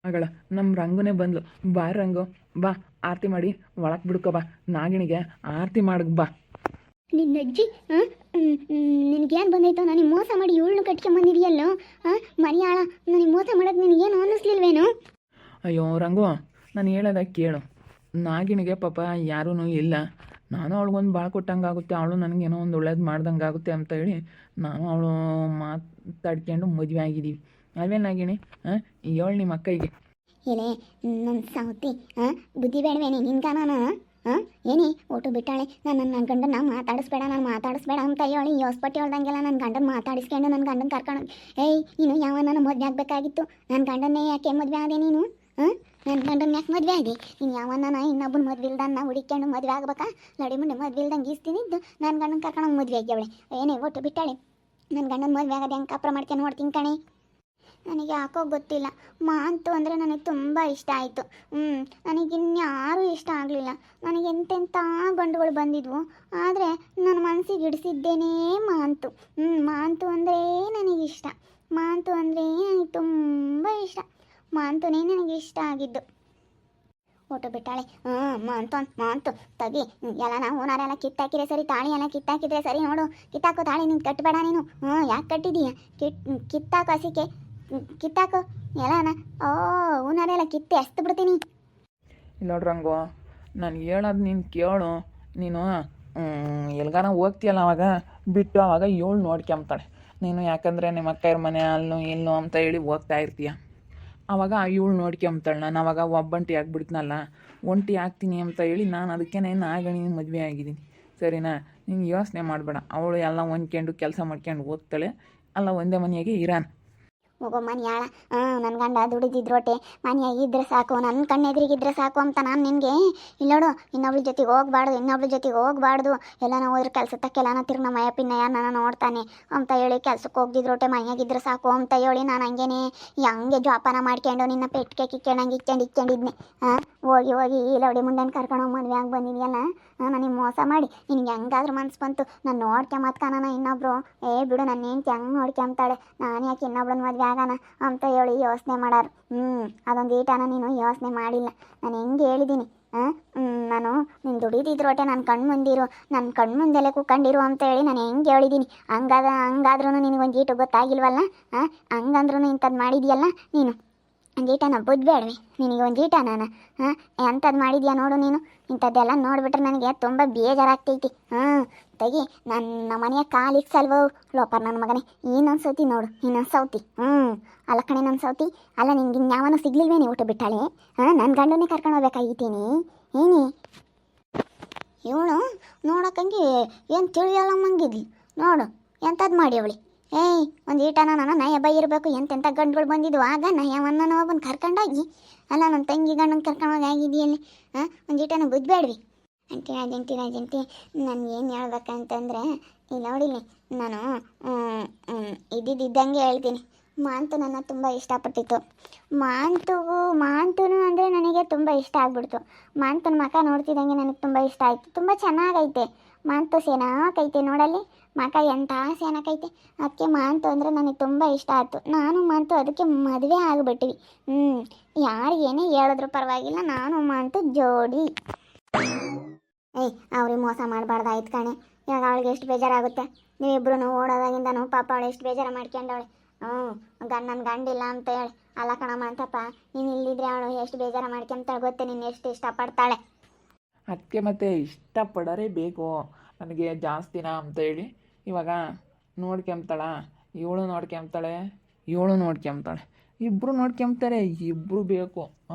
ಆಗಳ ನಮ್ಮ ರಂಗುನೇ ಬಂದ್ಲು. ಬಾ ರಂಗು, ಬಾ ಆರತಿ ಮಾಡಿ ಒಳಕ್ಕೆ ಬಿಡ್ಕೊ ಬಾ. ನಾಗಿಣಿಗೆ ಆರತಿ ಮಾಡಕ್ ಬಾ. ನಿನ್ನ ಅಜ್ಜಿ ನಿನಗೇನು ಬಂದೈತೋ? ನನಗೆ ಮೋಸ ಮಾಡಿ ಇವಳನ್ನು ಕಟ್ಕೊಂಬಂದಿದೆಯಲ್ಲೋ ಮರಿಯಾಳ. ನನಗೆ ಮೋಸ ಮಾಡೋದು ನಿನಗೇನು ಅನ್ನಿಸ್ಲಿಲ್ವೇನು? ಅಯ್ಯೋ ರಂಗು, ನಾನು ಹೇಳೋದ ಕೇಳು. ನಾಗಿಣಿಗೆ ಪಾಪ ಯಾರೂ ಇಲ್ಲ. ನಾನು ಅವಳಿಗೊಂದು ಭಾಳ ಕೊಟ್ಟಂಗಾಗುತ್ತೆ, ಅವಳು ನನಗೇನೋ ಒಂದು ಒಳ್ಳೇದು ಮಾಡ್ದಂಗಾಗುತ್ತೆ ಅಂತ ಹೇಳಿ ನಾನು ಅವಳು ಮಾತಾಡ್ಕೊಂಡು ಮದುವೆ ಆಗಿದ್ದೀವಿ. ಅಲ್ವೇ ನಾಗಿಣಿ? ಹೇಳು ನಿಮ್ಮ ಅಕ್ಕಯ್ಗೆ. ಏನೇ ನನ್ನ ಸೌತಿ ಬುದ್ಧಿ ಬೇಡವೇನೆ ನಿನ್ಗಾನ? ಏನೇ ಓಟು ಬಿಟ್ಟಾಳೆ. ನನ್ನ ಗಂಡನ ಮಾತಾಡಿಸ್ಬೇಡ, ನಾನು ಮಾತಾಡಿಸ್ಬೇಡ ಅಂತ ಹೇಳಿ ಯೋಸ್ಪಟ್ಟಿ ಹೇಳ್ದಂಗೆಲ್ಲ ನನ್ನ ಗಂಡನ ಮಾತಾಡಿಸ್ಕೊಂಡು ನನ್ನ ಗಂಡನ ಕರ್ಕೊಂಡು ಏಯ್ ನೀನು ಯಾವ ನನ್ನ ಮದುವೆ ಆಗಬೇಕಾಗಿತ್ತು? ನನ್ನ ಗಂಡನ್ನೇ ಯಾಕೆ ಮದುವೆ ಆದೆ ನೀನು? ನನ್ನ ಗಂಡನ ಯಾಕೆ ಮದುವೆ ಆಗಿ ನೀನು ಯಾವನ್ನ ಇನ್ನೊಬ್ಬನ ಮದುವೆ ಇಲ್ದನ್ನ ಹುಡುಕೊಂಡು ಮದುವೆ ಆಗ್ಬೇಕಾ? ಲಡಿ ಮುಂಡೆ ಮದುವೆ ಇಲ್ದಂಗೆ ಇಸ್ತೀನಿದ್ದು ನನ್ನ ಗಂಡನ ಕರ್ಕೊಂಡು ಮದುವೆ ಆಗ್ಯವಳೆ. ಏನೇ ಓಟು ಬಿಟ್ಟಾಳೆ. ನನ್ನ ಗಂಡನ ಮದುವೆ ಆಗೋದು ಹೆಂಗೆ ಕಾಪ್ರ ಮಾಡ್ಕೊಂಡು ನೋಡ್ತೀನಿ ಕಣೆ. ನನಗೆ ಯಾಕೋ ಗೊತ್ತಿಲ್ಲ, ಮಾಂತು ಅಂದರೆ ನನಗೆ ತುಂಬ ಇಷ್ಟ ಆಯಿತು. ನನಗಿನ್ಯಾರೂ ಇಷ್ಟ ಆಗಲಿಲ್ಲ. ನನಗೆ ಎಂತೆಂಥ ಗಂಡುಗಳು ಬಂದಿದ್ವು, ಆದರೆ ನನ್ನ ಮನಸ್ಸಿಗೆ ಹಿಡಿಸಿದ್ದೇನೇ ಮಾಂತು. ಮಾಂತು ಅಂದರೆ ನನಗಿಷ್ಟ. ಮಾಂತು ಅಂದರೆ ನನಗೆ ತುಂಬ ಇಷ್ಟ. ಮಾಂತುನೇ ನನಗೆ ಇಷ್ಟ ಆಗಿದ್ದು. ಓಟು ಬಿಟ್ಟಾಳೆ. ಮಾಂತು ತಗಿ ಎಲ್ಲ ನಾವು ಓನಾರೆಲ್ಲ ಕಿತ್ತಾಕಿದ್ರೆ ಸರಿ, ತಾಳಿ ಎಲ್ಲ ಕಿತ್ತಾಕಿದ್ರೆ ಸರಿ. ನೋಡು, ಕಿತ್ತಾಕೋ ತಾಳಿ. ನೀನು ಕಟ್ಟಬೇಡ ನೀನು. ಯಾಕೆ ಕಟ್ಟಿದೀಯ? ಕಿತ್ತಾಕೋ ಹಸಿಕೆ, ಕಿತ್ತಾಕು ಎಲ್ಲನ. ಊನಾರೆಲ್ಲ ಕಿತ್ತೆ ಅಸ್ತು ಬಿಡ್ತೀನಿ. ನೋಡ್ರಂಗು, ನಾನು ಹೇಳೋದು ನೀನು ಕೇಳು. ನೀನು ಎಲ್ಗಾನ ಹೋಗ್ತೀಯಲ್ಲ ಅವಾಗ ಬಿಟ್ಟು ಅವಾಗ ಇವಳು ನೋಡ್ಕೊಂತಾಳೆ ನೀನು. ಯಾಕಂದರೆ ನಿಮ್ಮ ಅಕ್ಕಯ್ಯರ ಮನೆ ಅಲ್ಲೂ ಇಲ್ಲೋ ಅಂತ ಹೇಳಿ ಹೋಗ್ತಾ ಇರ್ತೀಯ. ಆವಾಗ ಇವಳು ನೋಡ್ಕೊಂತಾಳೆ. ನಾನು ಅವಾಗ ಒಬ್ಬಂಟಿ ಆಗಿಬಿಡ್ತೀನಲ್ಲ, ಒಂಟಿ ಆಗ್ತೀನಿ ಅಂತ ಹೇಳಿ ನಾನು ಅದಕ್ಕೆ ನಾಗಣಿ ಮದುವೆ ಆಗಿದ್ದೀನಿ. ಸರಿನಾ? ನೀನು ಯೋಚನೆ ಮಾಡಬೇಡ. ಅವಳು ಎಲ್ಲ ಹೊಂದ್ಕೊಂಡು ಕೆಲಸ ಮಾಡ್ಕೊಂಡು ಓದ್ತಾಳೆ. ಅಲ್ಲ ಒಂದೇ ಮನೆಯಾಗೆ ಇರಾನ್. ಹೋಗೋ ಮನೆಯಾಳ. ನನ್ನ ಗಂಡ ದುಡಿದಿದ್ರೋಟೆ ಮನೆಯಾಗಿದ್ದರೆ ಸಾಕು, ನನ್ನ ಕಣ್ಣೆದ್ರಿಗಿದ್ರೆ ಸಾಕು ಅಂತ ನಾನು ನಿನಗೆ ಇಲ್ಲೋಡು. ಇನ್ನೊಬ್ಳ ಜೊತೆಗೆ ಹೋಗ್ಬಾರ್ದು. ಎಲ್ಲನ ಹೋದ್ರೆ ಕೆಲಸಕ್ಕೆಲ್ಲನ ತಿರ್ಗಿ ನಮ್ಮ ಪಿನ್ನಯ್ಯ ನಾನು ನೋಡ್ತಾನೆ ಅಂತ ಹೇಳಿ ಕೆಲ್ಸಕ್ಕೆ ಹೋಗ್ದಿದ್ರೋಟೆ ಮನೆಯಾಗಿದ್ರೆ ಸಾಕು ಅಂತ ಹೇಳಿ ನಾನು ಹಂಗೆ ಜೋಪಾನ ಮಾಡ್ಕೊಂಡು ನಿನ್ನ ಪೆಟ್ಟಿಗೆ ಕಿಕ್ಕೊಂಡಂಗೆ ಇಕ್ಕೊಂಡಿದ್ನೆ. ಹೋಗಿ ಲೌಡಿ ಮುಂದೆ ಕರ್ಕೊಂಡು ಹೋಗಿ ಮದುವೆ ಆಗಿ ಬಂದಿದೆಯಲ್ಲ. ನನಗೆ ಮೋಸ ಮಾಡಿ ನಿನಗೆ ಹೆಂಗಾದ್ರೂ ಮನ್ಸು ಬಂತು ನಾನು ನೋಡ್ಕೊಂಬತ್ಕಾನ ಇನ್ನೊಬ್ರು. ಬಿಡು, ನನ್ನ ಹೆಂಡ್ತಿ ಹೆಂಗೆ ನೋಡ್ಕೊಂತಾಳೆ, ನಾನು ಯಾಕೆ ಇನ್ನೊಬ್ಳನ್ನ ಮದುವೆ ಆಗೋಣ ಅಂತ ಹೇಳಿ ಯೋಚನೆ ಮಾಡಾರು. ಅದೊಂದು ಈಟನ ನೀನು ಯೋಚನೆ ಮಾಡಿಲ್ಲ. ನಾನು ಹೆಂಗೆ ಹೇಳಿದ್ದೀನಿ, ನಾನು ನೀನು ದುಡಿದಿದ್ರೋಟೆ ನನ್ನ ಕಣ್ಣು ಮುಂದೆಲೆ ಕೂಕೊಂಡಿರು ಅಂತ ಹೇಳಿ ನಾನು ಹೆಂಗೆ ಹೇಳಿದ್ದೀನಿ. ಹಂಗಾದ್ರೂ ನಿನಗೊಂದು ಈಟು ಗೊತ್ತಾಗಿಲ್ವಲ್ಲ. ಹಂಗಂದ್ರೂ ಇಂಥದ್ದು ಮಾಡಿದ್ಯಲ್ಲ ನೀನು. ಒಂದೀಟನ ಬುದ್ಬೇಡವೆ ನಿನಗೆ, ಒಂದೀಟ ನಾನು ಎಂಥದ್ದು ಮಾಡಿದ್ಯಾ ನೋಡು ನೀನು. ಇಂಥದ್ದೆಲ್ಲ ನೋಡಿಬಿಟ್ರೆ ನನಗೆ ತುಂಬ ಬೇಜಾರಾಗ್ತೈತಿ. ತೆಗಿ, ನನ್ನ ಮನೆಯ ಕಾಲಿಗೆ ಸಲ್ವ ಲೋಪರ್ ನನ್ನ ಮಗನೇ. ಇನ್ನೊಂದು ಸೌತಿ ನೋಡು, ಇನ್ನೊಂದು ಸೌತಿ. ಅಲ್ಲ ಕಣೆ ನನ್ನ ಸೌತಿ. ಅಲ್ಲ ನಿನ್ಗೆ ಇನ್ಯಾವನೂ ಸಿಗ್ಲಿಲ್ವೇನೆ ಊಟ ಬಿಟ್ಟಾಳೆ? ನನ್ನ ಗಂಡನೇ ಕರ್ಕೊಂಡು ಹೋಗ್ಬೇಕಾಗಿತ್ತೀನಿ. ಏನಿ ಇವಳು ನೋಡೋಕ್ಕಂಗೆ ಏನು ತಿಳಿಯಲ್ಲಮ್ಮಂಗಿದ್ಲಿ ನೋಡು. ಎಂಥದ್ದು ಮಾಡಿ ಅವಳಿ. ಒಂದು ಈಟನ ನಾನು ನಯ ಇರಬೇಕು. ಎಂತೆಂಥ ಗಂಡುಗಳು ಬಂದಿದ್ವು ಆಗ ನಯವನ್ನ ಒಬ್ಬನ ಕರ್ಕೊಂಡೋಗಿ. ಅಲ್ಲ ನನ್ನ ತಂಗಿ ಗಂಡನ ಕರ್ಕೊಂಡೋಗಿ ಆಗಿದೆಯಲ್ಲಿ. ಒಂದು ಈಟನ ಬುದ್ಬೇಡ್ವಿ. ಅಂಟಿ ನಾನು ಏನು ಹೇಳ್ಬೇಕಂತಂದರೆ, ಇಲ್ಲಿ ನೋಡಿಲಿ, ನಾನು ಇದ್ದಂಗೆ ಹೇಳ್ತೀನಿ. ಮಾಂತು ನನ್ನ ತುಂಬ ಇಷ್ಟಪಟ್ಟಿತ್ತು. ಮಾಂತುನು ಅಂದರೆ ನನಗೆ ತುಂಬ ಇಷ್ಟ ಆಗ್ಬಿಡ್ತು. ಮಾಂತನ ಮಕ ನೋಡ್ತಿದ್ದಂಗೆ ನನಗೆ ತುಂಬ ಇಷ್ಟ ಆಯಿತು. ತುಂಬ ಚೆನ್ನಾಗೈತೆ ಮಾಂತು, ಸೇನಾಕೈತೆ ನೋಡಲ್ಲಿ. ಮಕ ಎಂಥ ಸೇನಾಕೈತೆ. ಅದಕ್ಕೆ ಮಾಂತು ಅಂದರೆ ನನಗೆ ತುಂಬ ಇಷ್ಟ ಆಯಿತು. ನಾನು ಮಾಂತು ಅದಕ್ಕೆ ಮದುವೆ ಆಗಿಬಿಟ್ಟಿವಿ. ಯಾರಿಗೇನೇ ಹೇಳಿದ್ರು ಪರವಾಗಿಲ್ಲ, ನಾನು ಮಾಂತು ಜೋಡಿ. ಅವ್ರಿಗೆ ಮೋಸ ಮಾಡಬಾರ್ದಾಯ್ತು ಕಣೆ. ಇವಾಗ ಅವಳಿಗೆ ಎಷ್ಟು ಬೇಜಾರಾಗುತ್ತೆ. ನೀವಿಬ್ರು ಓಡೋದಾಗಿಂದನೂ ಪಾಪ ಅವಳು ಎಷ್ಟು ಬೇಜಾರು ಮಾಡ್ಕೊಂಡವಳೆ. ನನ್ನ ಗಂಡಿಲ್ಲ ಅಂತ ಹೇಳಿ. ಅಲ್ಲ ಕಣಮ್ಮ ಅಂತಪ್ಪ, ನೀನು ಇಲ್ಲಿದ್ರೆ ಅವಳು ಎಷ್ಟು ಬೇಜಾರು ಮಾಡ್ಕೊಂತಾಳೆ ಗೊತ್ತೇ, ನೀನು ಎಷ್ಟು ಇಷ್ಟಪಡ್ತಾಳೆ. ಅದಕ್ಕೆ ಮತ್ತೆ ಇಷ್ಟಪಡೋರೇ ಬೇಕು ನನಗೆ ಜಾಸ್ತಿನ ಅಂತ ಹೇಳಿ. ಇವಾಗ ಇವಳು ನೋಡ್ಕೊಂತಾಳೆ, ಇಬ್ಬರು ನೋಡ್ಕೊಂತಾರೆ. ಇಬ್ಬರು ಬೇಕು.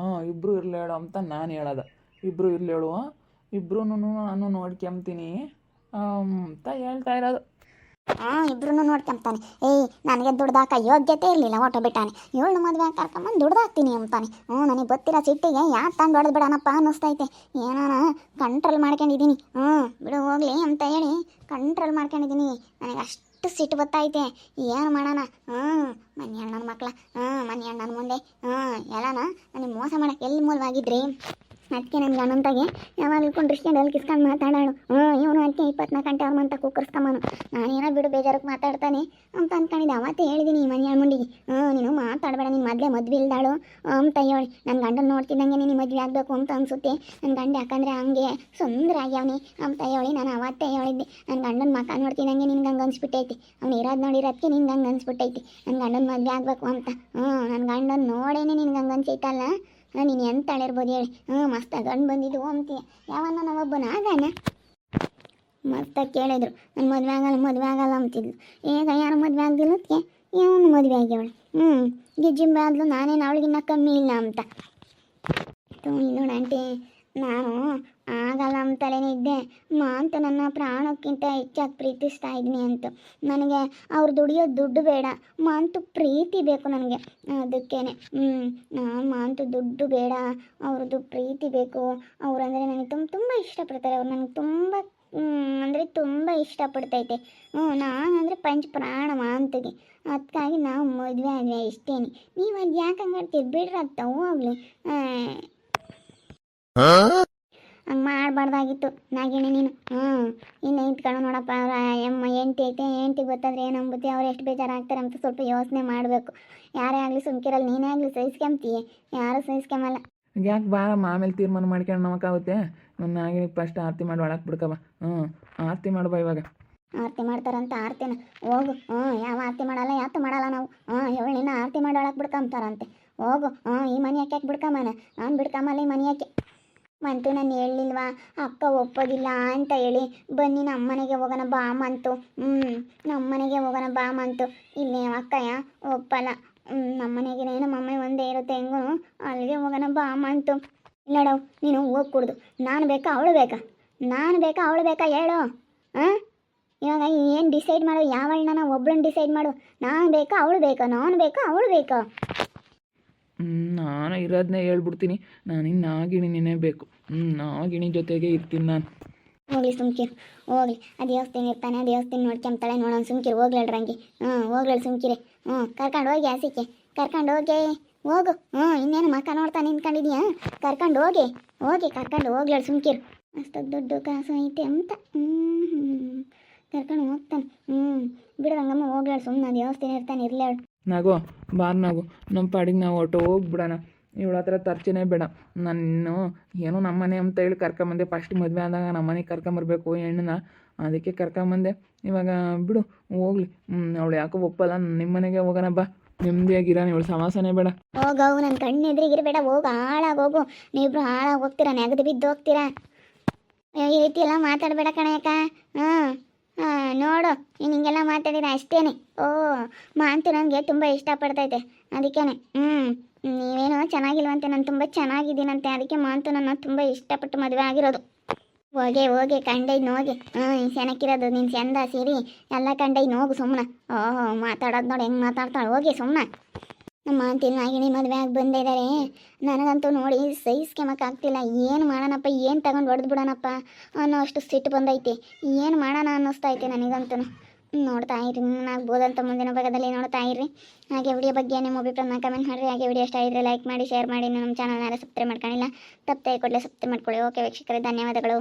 ಇಬ್ಬರು ಇರಲೇಳು ಅಂತ ನಾನು ಹೇಳೋದು. ಇಬ್ಬರು ಇರಲೇಳು, ಇಬ್ಬರೂ ನಾನು ನೋಡ್ಕೊಂತೀನಿ ಅಂತ ಹೇಳ್ತಾ ಇರೋದು. ಇಬ್ರು ನೋಡ್ಕೊಂತಾನೆ. ನನಗೆ ದುಡ್ದಾಕ ಯೋಗ್ಯತೆ ಇರಲಿಲ್ಲ, ಓಟೋ ಬಿಟ್ಟಾನೆ. ಇವಳು ಮದುವೆ ಕರ್ಕೊಂಬಂದು ದುಡ್ದಾಕ್ತೀನಿ ಅಂತಾನೆ. ನನಗೆ ಗೊತ್ತಿರೋ ಸಿಟ್ಟಿಗೆ ಯಾಕೆ ತಂದು ಹೊಡೆದು ಬಿಡೋಣಪ್ಪ ಅನ್ನಿಸ್ತೈತೆ. ಏನಾನ ಕಂಟ್ರೋಲ್ ಮಾಡ್ಕೊಂಡಿದ್ದೀನಿ. ಬಿಡು ಹೋಗ್ಲಿ ಅಂತ ಹೇಳಿ ಕಂಟ್ರೋಲ್ ಮಾಡ್ಕೊಂಡಿದ್ದೀನಿ. ನನಗೆ ಅಷ್ಟು ಸಿಟ್ಟು ಗೊತ್ತೈತೆ. ಏನು ಮಾಡೋಣ? ಮನೆ ಅಣ್ಣನ ಮಕ್ಕಳ, ಮನೆ ಅಣ್ಣನ ಮುಂದೆ ಎಲ್ಲನ ನನಗೆ ಮೋಸ ಮಾಡೋಕ್ಕೆ ಎಲ್ಲಿ ಮೂಲವಾಗಿದ್ರಿ? ಅದಕ್ಕೆ ನನ್ನ ಗಂಡಂತಾಗೆ ಯಾವಾಗ ಇಟ್ಕೊಂಡು ಅಲ್ಲಿ ಕಿಸ್ಕೊಂಡು ಮಾತಾಡೋಳು ಇವನು ಅದಕ್ಕೆ 24 ಗಂಟೆ ಅವ್ರ ಮಂತ ಕೂಕರ್ಸ್ಕೊಂಬನು. ನಾನೇನೋ ಬಿಡು ಬೇಜಾರಕ್ಕೆ ಮಾತಾಡ್ತಾನೆ ಅಂತ ಅಂದ್ಕೊಂಡಿದ್ದೆ. ಅವತ್ತೇ ಹೇಳಿದ್ದೀನಿ ಈ ಮನೆ ಮುಂಡಿಗೆ, ನೀನು ಮಾತಾಡಬೇಡ, ನೀನು ಮೊದಲೇ ಮದುವೆ ಇಲ್ದಾಳು ಅಂತ ಹೇಳಿ. ನನ್ನ ಗಂಡನ ನೋಡ್ತಿದ್ದಂಗೆ ನೀನು ಮದುವೆ ಆಗಬೇಕು ಅಂತ ಅನಿಸುತ್ತೆ ನನ್ನ ಗಂಡ, ಯಾಕಂದರೆ ಹಂಗೆ ಸುಂದರ ಆಗ್ಯಾವನಿ ಅಂತ ಹೇಳಿ ನಾನು ಅವತ್ತೇ ಹೇಳಿದ್ದೆ. ನನ್ನ ಗಂಡನ ಮಕ್ಕ ನೋಡ್ತಿದ್ದಂಗೆ ನಿನ್ಗೆ ಹಂಗೆ ಅನ್ಸ್ಬಿಟ್ಟೈತಿ, ಅವ್ನು ಇರೋದು ನೋಡಿರೋದಕ್ಕೆ ನಿನ್ಗೆ ಹಂಗೆ ಅನ್ಸ್ಬಿಟ್ಟೈತಿ ನನ್ನ ಗಂಡನ ಮದುವೆ ಆಗಬೇಕು ಅಂತ. ನನ್ನ ಗಂಡನ ನೋಡೇನೆ ನಿನ್ಗೆ ಹಂಗೆ ಅನ್ಸೈತಲ್ಲ, ನೀನು ಎಂತ ಹೇಳಿರ್ಬೋದು ಹೇಳಿ. ಮಸ್ತ ಗಂಡು ಬಂದಿದ್ದು ಅಂತೀಯ, ಯಾವನ್ನ ನಾವೊಬ್ಬನ ಆಗಾನ ಮಸ್ತಾಗಿ ಕೇಳಿದ್ರು. ನನ್ನ ಮದುವೆ ಆಗಲ್ಲ ಅಂತಿದ್ಲು. ಈಗ ಯಾರು ಮದುವೆ ಆಗ್ದಿಲ್ಲದಕ್ಕೆ ಇವನು ಮದುವೆ ಆಗ್ಯವಳು. ಗಿಜ್ಜಿಂಬೆ ಆದ್ಲು, ನಾನೇನು ಅವಳಿಗಿನ್ನ ಕಮ್ಮಿ ಇಲ್ಲ ಅಂತ. ನೋಡ ಆಂಟಿ, ನಾನು ಆಗಲ್ಲ ಅಂತಲೇ ಇದ್ದೆ. ಅಂತ ನನ್ನ ಪ್ರಾಣಕ್ಕಿಂತ ಹೆಚ್ಚಾಗಿ ಪ್ರೀತಿಸ್ತಾ ಇದ್ದೀನಿ ಅಂತ. ನನಗೆ ಅವ್ರು ದುಡಿಯೋ ದುಡ್ಡು ಬೇಡ, ಮಾಂತು ಪ್ರೀತಿ ಬೇಕು ನನಗೆ. ಅದಕ್ಕೇನೆ ನಾನು ಮಾಂತು ದುಡ್ಡು ಬೇಡ, ಅವ್ರದ್ದು ಪ್ರೀತಿ ಬೇಕು. ಅವರಂದರೆ ನನಗೆ ತುಂಬ ಇಷ್ಟಪಡ್ತಾರೆ. ಅವ್ರು ನನಗೆ ತುಂಬ ಅಂದರೆ ತುಂಬ ಇಷ್ಟಪಡ್ತೈತೆ. ನಾನಂದರೆ ಪಂಚ ಪ್ರಾಣ ಮಾಂತಿಗೆ. ಅದಕ್ಕಾಗಿ ನಾವು ಮದುವೆ ಆದ್ವಿ ಇಷ್ಟೇನೆ. ನೀವು ಅದು ಯಾಕೆ ಹಂಗಾಡ್ತೀರಿ, ಬಿಡ್ರತ್ತ ಹೋಗ್ಲಿ. ಹಂಗೆ ಮಾಡಬಾರ್ದಾಗಿತ್ತು ನಾಗಿಣಿ ನೀನು. ಇನ್ನು ಇಟ್ಕೊಂಡು ನೋಡಪ್ಪ, ಅವ್ರ ಹೆಂಡ್ತಿ ಐತೆ, ಹೆಂಡ್ತಿಗೆ ಗೊತ್ತಾದ್ರೆ ಏನು ಅಂಬುತ್ತೆ, ಅವ್ರು ಎಷ್ಟು ಬೇಜಾರಾಗ್ತಾರೆ ಅಂತ ಸ್ವಲ್ಪ ಯೋಚನೆ ಮಾಡಬೇಕು. ಯಾರೇ ಆಗಲಿ ಸುಮ್ಕಿರಲ್ಲ, ನೀನೇ ಆಗಲಿ ಸಹಿಸ್ಕೊಂತೀಯ, ಯಾರೂ ಸಹಿಸ್ಕೊಂಬಲ್ಲ. ಯಾಕೆ ಬಾರಮ್ಮ, ಆಮೇಲೆ ತೀರ್ಮಾನ ಮಾಡ್ಕೊಂಡು ನಮಕಾಗುತ್ತೆ. ನನ್ನ ನಾಗಿಣಿ ಫಸ್ಟ್ ಆರತಿ ಮಾಡಿ ಒಳಗೆ ಬಿಡ್ಕವ. ಆರತಿ ಮಾಡ್ಬಾ ಇವಾಗ. ಆರತಿ ಮಾಡ್ತಾರಂತ ಆರತಿನ ಹೋಗು. ಯಾವ ಆರತಿ ಮಾಡಲ್ಲ, ಯಾತು ಮಾಡಲ್ಲ ನಾವು. ಹೇಳಿ ನಿನ್ನ ಆರತಿ ಮಾಡಿ ಒಳಗೆ ಬಿಡ್ಕೊಂತಾರಂತೆ. ಹೋಗು. ಈ ಮನೆ ಯಾಕೆ ಬಿಡ್ಕೊಂಬನ, ನಾನು ಬಿಡ್ಕೊಂಬಲ್ಲ ಈ ಮನೆ ಯಾಕೆ. ಮಂತು ನಾನು ಹೇಳಲಿಲ್ವಾ ಅಕ್ಕ ಒಪ್ಪೋದಿಲ್ಲ ಅಂತ ಹೇಳಿ, ಬನ್ನಿ ನಮ್ಮ ಮನೆಗೆ ಹೋಗೋಣ ಬಾ ಮಂತು. ನಮ್ಮ ಮನೆಗೆ ಹೋಗೋಣ ಬಾ ಮಂತು. ಇಲ್ಲೇ ಅಕ್ಕಯ್ಯ ಒಪ್ಪಲ್ಲ. ನಮ್ಮ ಮನೆಗೆ ನಮ್ಮಮ್ಮ ಒಂದೇ ಇರುತ್ತೆ, ಹೆಂಗೂ ಅಲ್ಲಿಗೆ ಹೋಗೋಣ ಬಾ ಮಂತು. ಇಲ್ಲಡವ್, ನೀನು ಹೋಗಿ ಕುಡ್ದು ನಾನು ಬೇಕಾ ಅವಳು ಬೇಕಾ ಹೇಳು. ಇವಾಗ ಏನು ಡಿಸೈಡ್ ಮಾಡು, ಯಾವಳನ್ನ ನಾವು ಒಬ್ಳನ್ನ ಡಿಸೈಡ್ ಮಾಡು. ನಾನು ಬೇಕಾ ಅವಳು ಬೇಕಾ. ನಾನು ಇರೋದನ್ನೇ ಹೇಳ್ಬಿಡ್ತೀನಿ. ನಾನಿನ್ನು ನಾಗಿಣಿನೇ ಬೇಕು. ನಾಗಿಣಿ ಜೊತೆಗೆ ಇರ್ತೀನಿ ನಾನು. ಹೋಗ್ಲಿ ಸುಮ್ಕಿರು, ಹೋಗ್ಲಿ. ಆ ದೇವಸ್ಥಾನ ಇರ್ತಾನೆ, ಆ ದೇವಸ್ಥಾನ ನೋಡ್ಕೊಂತಾಳೆ, ನೋಡೋಣ ಸುಮ್ಕಿರು. ಹೋಗ್ಲಳ್ರಂಗೆ ಹೋಗ್ಲಳು ಸುಮ್ಕಿರೆ. ಕರ್ಕೊಂಡು ಹೋಗಿ ಆಸಿಕೆ, ಕರ್ಕೊಂಡು ಹೋಗು. ಇನ್ನೇನು ಮಕ್ಕ ನೋಡ್ತಾ ನಿಂತ್ಕೊಂಡಿದ್ಯಾ, ಕರ್ಕೊಂಡು ಕರ್ಕೊಂಡು ಹೋಗ್ಲಳು ಸುಮ್ಕಿರು. ಅಷ್ಟು ದೊಡ್ಡ ಕಾಸು ಐತೆ ಅಂತ ಕರ್ಕೊಂಡು ಹೋಗ್ತಾನೆ. ಬಿಡ್ರಂಗಮ್ಮ ಹೋಗ್ಲಳು, ಸುಮ್ಮನೆ ದೇವಸ್ಥಾನ ಇರ್ತಾನೆ, ಇರ್ಲೇಳು. ನಾಗೋ ಬಾರ್ ನಮ್ಮ ಪಾಡಿಗೆ ನಾವು ಹೊರಟು ಹೋಗ್ಬಿಡೋಣ. ಇವಳ ಹತ್ರ ತರ್ಚನೆ ಬೇಡ. ನಾನು ಏನೋ ನಮ್ಮನೆ ಅಂತ ಹೇಳಿ ಕರ್ಕೊಂಬಂದೆ. ಫಸ್ಟ್ ಮದುವೆ ಆದಾಗ ನಮ್ಮನೆಗೆ ಕರ್ಕೊಂಬರ್ಬೇಕು ಹೆಣ್ಣನ್ನ, ಅದಕ್ಕೆ ಕರ್ಕೊಂಬಂದೆ. ಇವಾಗ ಬಿಡು ಹೋಗ್ಲಿ. ಅವಳು ಯಾಕೋ ಒಪ್ಪಲ್ಲ. ನಿಮ್ಮ ಮನೆಗೆ ಹೋಗೋಣ ಬಾ, ನೆಮ್ಮದಿಯಾಗಿರ. ಇವಳು ಸಮಾಸನೇ ಬೇಡ. ಹೋಗವು, ನನ್ನ ಕಣ್ಣೆದ್ರಿಗಿರಬೇಡ, ಹೋಗು. ಹಾಳಾಗೋಗು, ನೀವಿಬ್ರು ಹಾಳಾಗಿ ಹೋಗ್ತೀರಾ, ನೆಗದು ಬಿದ್ದು ಹೋಗ್ತೀರಾ. ಈ ರೀತಿ ಎಲ್ಲ ಮಾತಾಡಬೇಡ ಕಣಯ್ಯಕ್ಕ. ನೋಡು, ನೀನು ಹಿಂಗೆಲ್ಲ ಮಾತಾಡಿರ ಅಷ್ಟೇನೆ. ಮಾಂತು ನನಗೆ ತುಂಬ ಇಷ್ಟಪಡ್ತೈತೆ, ಅದಕ್ಕೇನೆ. ನೀವೇನೋ ಚೆನ್ನಾಗಿಲ್ವಂತೆ, ನಾನು ತುಂಬ ಚೆನ್ನಾಗಿದ್ದೀನಂತೆ, ಅದಕ್ಕೆ ಮಾಂತು ನನ್ನ ತುಂಬ ಇಷ್ಟಪಟ್ಟು ಮದುವೆ ಆಗಿರೋದು. ಹೋಗೆ ಕಂಡೈದು ಹೋಗಿ. ಸೆನಕ್ಕಿರೋದು ನೀನು ಚಂದ ಸೀರಿ ಎಲ್ಲ ಕಂಡೈದು ಹೋಗು ಸುಮ್ಮನೆ. ಮಾತಾಡೋದು ನೋಡಿ ಹೆಂಗೆ ಮಾತಾಡ್ತಾಳೆ. ಹೋಗಿ ಸುಮ್ಮನೆ. ನಮ್ಮ ಅಂತಿನ ನಾಗಿಣಿ ಮದುವೆ ಆಗಿ ಬಂದಿದ್ದಾರೆ. ನನಗಂತೂ ನೋಡಿ ಸಹಿಸ್ಕೊಂಬಕ್ಕಾಗ್ತಿಲ್ಲ. ಏನು ಮಾಡೋಣಪ್ಪ, ಏನು ತಗೊಂಡು ಹೊಡೆದು ಬಿಡೋಣಪ್ಪ ಅನ್ನೋ ಅಷ್ಟು ಸಿಟ್ಟು ಬಂದೈತೆ. ಏನು ಮಾಡೋಣ ಅನ್ನಿಸ್ತೈತೆ ನನಗಂತೂ. ನೋಡ್ತಾ ಇರಿ, ಆಗ್ಬೋದಂತ ಮುಂದಿನ ಭಾಗದಲ್ಲಿ ನೋಡ್ತಾ ಇರ್ರಿ. ಹಾಗೆ ವಿಡಿಯೋ ಬಗ್ಗೆ ನಿಮ್ಮ ಅಭಿಪ್ರಾಯನ ಕಮೆಂಟ್ ಮಾಡಿರಿ. ಹಾಗೆ ವಿಡಿಯೋ ಇಷ್ಟ ಆಗಿದ್ರೆ ಲೈಕ್ ಮಾಡಿ, ಶೇರ್ ಮಾಡಿ. ನಮ್ಮ ಚಾನಲ್ನ ಸಬ್ಸ್ಕ್ರೈಬ್ ಮಾಡ್ಕೊಂಡಿಲ್ಲ, ತಪ್ಪದೆ ಕೂಡಲೇ ಸಬ್ಸ್ಕ್ರೈಬ್ ಮಾಡ್ಕೊಳ್ಳಿ. ಓಕೆ ವೀಕ್ಷಕರೇ, ಧನ್ಯವಾದಗಳು.